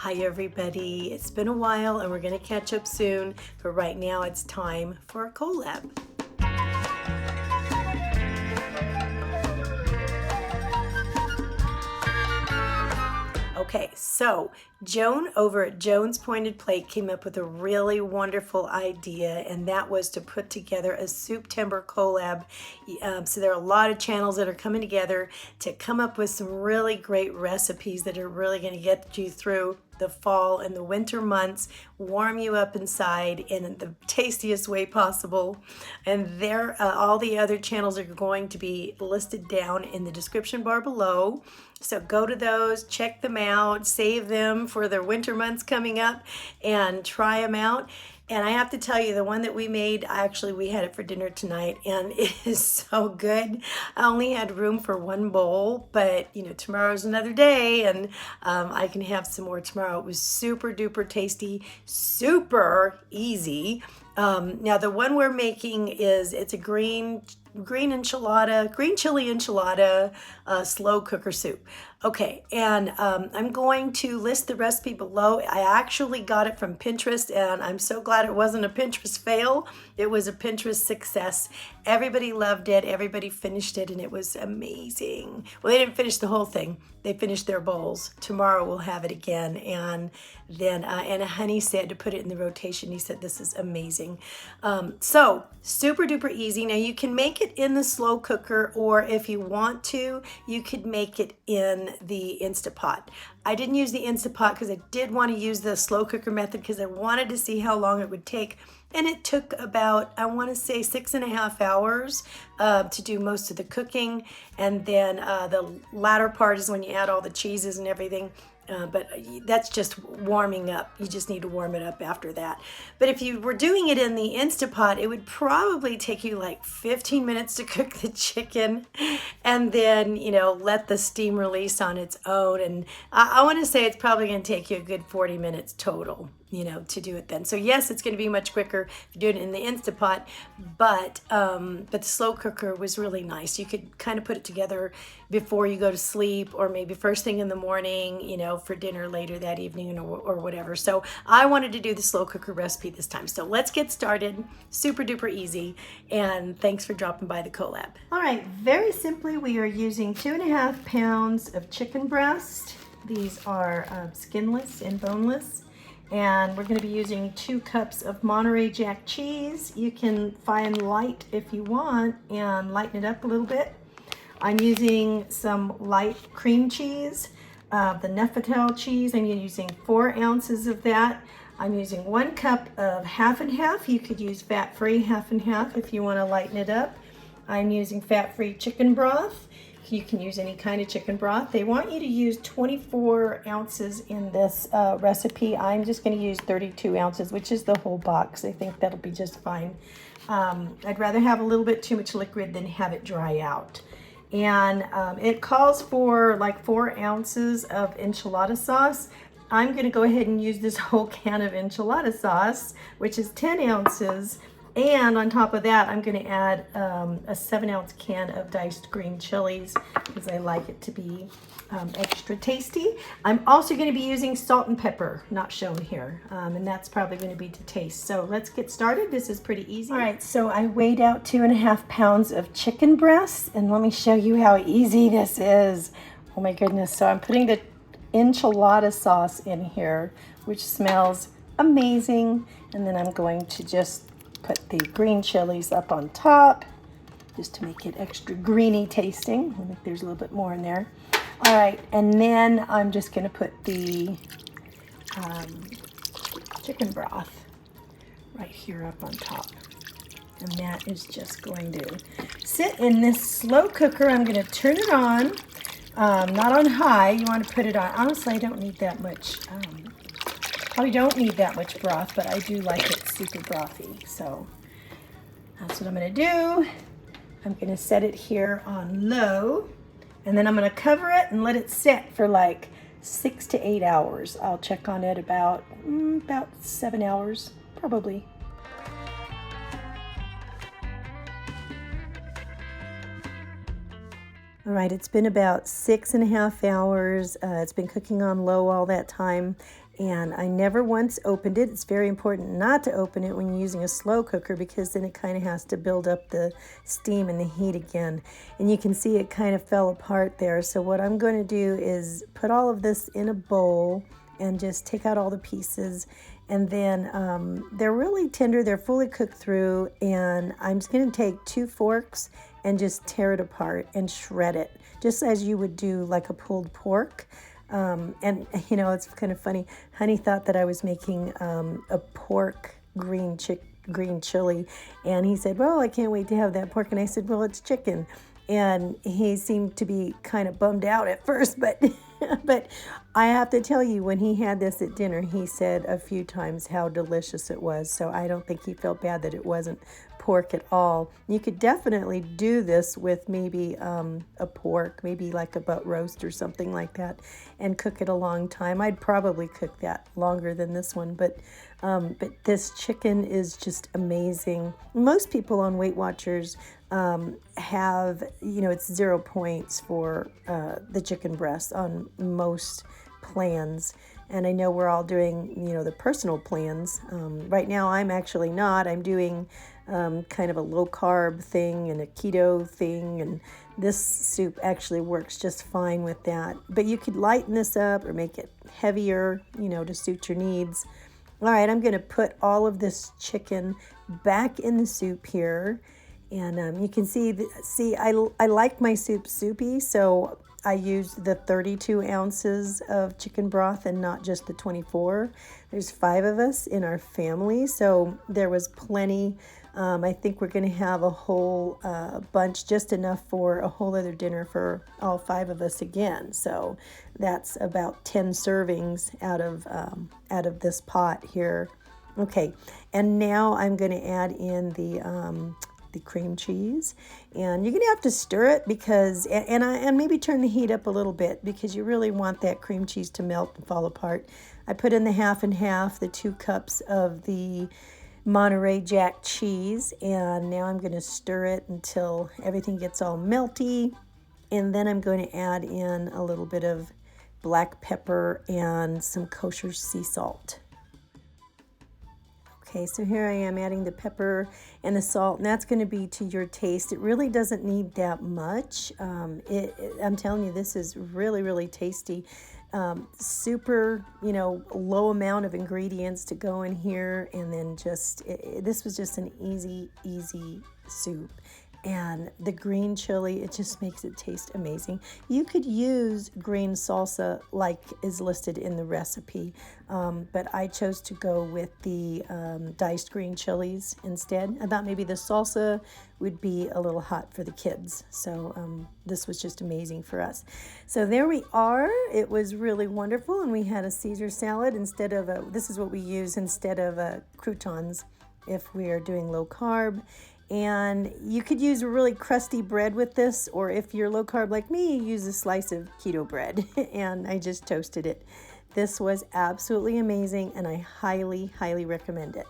Hi everybody, it's been a while and we're going to catch up soon, but right now it's time for a collab. Okay, so Joan over at Joan's Pointed Plate came up with a really wonderful idea, and that was to put together a Souptember collab. So there are a lot of channels that are coming together to come up with some really great recipes that are really going to get you through the fall and the winter months, warm you up inside in the tastiest way possible. And there, all the other channels are going to be listed down in the description bar below. So go to those, check them out, save them for the winter months coming up, and try them out. And I have to tell you, the one that we made, actually we had it for dinner tonight, and it is so good. I only had room for one bowl, but you know, tomorrow's another day, and I can have some more tomorrow. It was super duper tasty, super easy. Now the one we're making it's a green chili enchilada slow cooker soup. Okay, and I'm going to list the recipe below. I actually got it from Pinterest, and I'm so glad it wasn't a Pinterest fail. It was a Pinterest success. Everybody loved it. Everybody finished it, and it was amazing. Well, they didn't finish the whole thing. They finished their bowls. Tomorrow we'll have it again. And then Anna Honey said to put it in the rotation. He said, this is amazing. So super duper easy. Now you can make it in the slow cooker, or if you want to, you could make it in the Instapot. I didn't use the Instapot because I did want to use the slow cooker method because I wanted to see how long it would take. And it took about, I want to say 6.5 hours to do most of the cooking. And then the latter part is when you add all the cheeses and everything. But that's just warming up. You just need to warm it up after that. But if you were doing it in the Instapot, it would probably take you like 15 minutes to cook the chicken, and then, you know, let the steam release on its own. And I want to say it's probably going to take you a good 40 minutes total, you know, to do it then. So yes, it's going to be much quicker if you do it in the Instapot, but the slow cooker was really nice. You could kind of put it together before you go to sleep, or maybe first thing in the morning, you know, for dinner later that evening or whatever. So I wanted to do the slow cooker recipe this time. So let's get started. Super duper easy. And thanks for dropping by the collab. All right, very simply, we are using 2.5 pounds of chicken breast. These are skinless and boneless. And we're going to be using 2 cups of Monterey Jack cheese. You can find light if you want and lighten it up a little bit. I'm using some light cream cheese, the Neufchâtel cheese. I'm using 4 ounces of that. I'm using 1 cup of half and half. You could use fat-free half and half if you want to lighten it up. I'm using fat-free chicken broth. You can use any kind of chicken broth. They want you to use 24 ounces in this recipe. I'm just going to use 32 ounces, which is the whole box. I think that'll be just fine. I'd rather have a little bit too much liquid than have it dry out. And it calls for like 4 ounces of enchilada sauce. I'm going to go ahead and use this whole can of enchilada sauce, which is 10 ounces. And on top of that, I'm going to add a 7-ounce can of diced green chilies because I like it to be extra tasty. I'm also going to be using salt and pepper, not shown here, and that's probably going to be to taste. So let's get started. This is pretty easy. All right, so I weighed out 2.5 pounds of chicken breast, and let me show you how easy this is. Oh my goodness. So I'm putting the enchilada sauce in here, which smells amazing, and then I'm going to just put the green chilies up on top just to make it extra greeny tasting. I think there's a little bit more in there. All right, and then I'm just going to put the chicken broth right here up on top. And that is just going to sit in this slow cooker. I'm going to turn it on, not on high. You want to put it on. Honestly, I don't need that much. Probably don't need that much broth, but I do like it super brothy. So that's what I'm going to do. I'm going to set it here on low, and then I'm going to cover it and let it sit for like 6 to 8 hours. I'll check on it about 7 hours, probably. All right, it's been about 6.5 hours. It's been cooking on low all that time, And I never once opened it. It's very important not to open it when you're using a slow cooker, because then it kind of has to build up the steam and the heat again. And you can see it kind of fell apart there. So what I'm going to do is put all of this in a bowl and just take out all the pieces. And then they're really tender. They're fully cooked through. And I'm just going to take 2 forks and just tear it apart and shred it, just as you would do like a pulled pork. And you know, it's kind of funny. Honey thought that I was making a pork green chili, and he said, "Well, I can't wait to have that pork." And I said, "Well, it's chicken." And he seemed to be kind of bummed out at first, but but I have to tell you, when he had this at dinner, he said a few times how delicious it was. So I don't think he felt bad that it wasn't pork at all. You could definitely do this with maybe a pork, maybe like a butt roast or something like that, and cook it a long time. I'd probably cook that longer than this one, but this chicken is just amazing. Most people on Weight Watchers have, you know, it's 0 points for the chicken breast on most plans. And I know we're all doing, you know, the personal plans. Right now I'm actually not. I'm doing kind of a low carb thing and a keto thing, and this soup actually works just fine with that. But you could lighten this up or make it heavier, you know, to suit your needs. All right, I'm going to put all of this chicken back in the soup here. And you can see, I like my soup soupy, so I used the 32 ounces of chicken broth and not just the 24. There's 5 of us in our family, so there was plenty. I think we're going to have a whole bunch, just enough for a whole other dinner for all 5 of us again. So that's about 10 servings out of this pot here. Okay, and now I'm going to add in the cream cheese, and you're gonna have to stir it because and maybe turn the heat up a little bit, because you really want that cream cheese to melt and fall apart. I put in the half and half, the 2 cups of the Monterey Jack cheese, and now I'm going to stir it until everything gets all melty, and then I'm going to add in a little bit of black pepper and some kosher sea salt. Okay, so here I am adding the pepper and the salt, and that's going to be to your taste. It really doesn't need that much. I'm telling you, this is really, really tasty. Super, you know, low amount of ingredients to go in here, and then just, this was just an easy soup. And the green chili, it just makes it taste amazing. You could use green salsa like is listed in the recipe, but I chose to go with the diced green chilies instead. I thought maybe the salsa would be a little hot for the kids, so this was just amazing for us. So there we are. It was really wonderful, and we had a Caesar salad instead of this is what we use instead of croutons if we are doing low carb. And you could use a really crusty bread with this, or if you're low carb like me, use a slice of keto bread. And I just toasted it. This was absolutely amazing, and I highly, highly recommend it.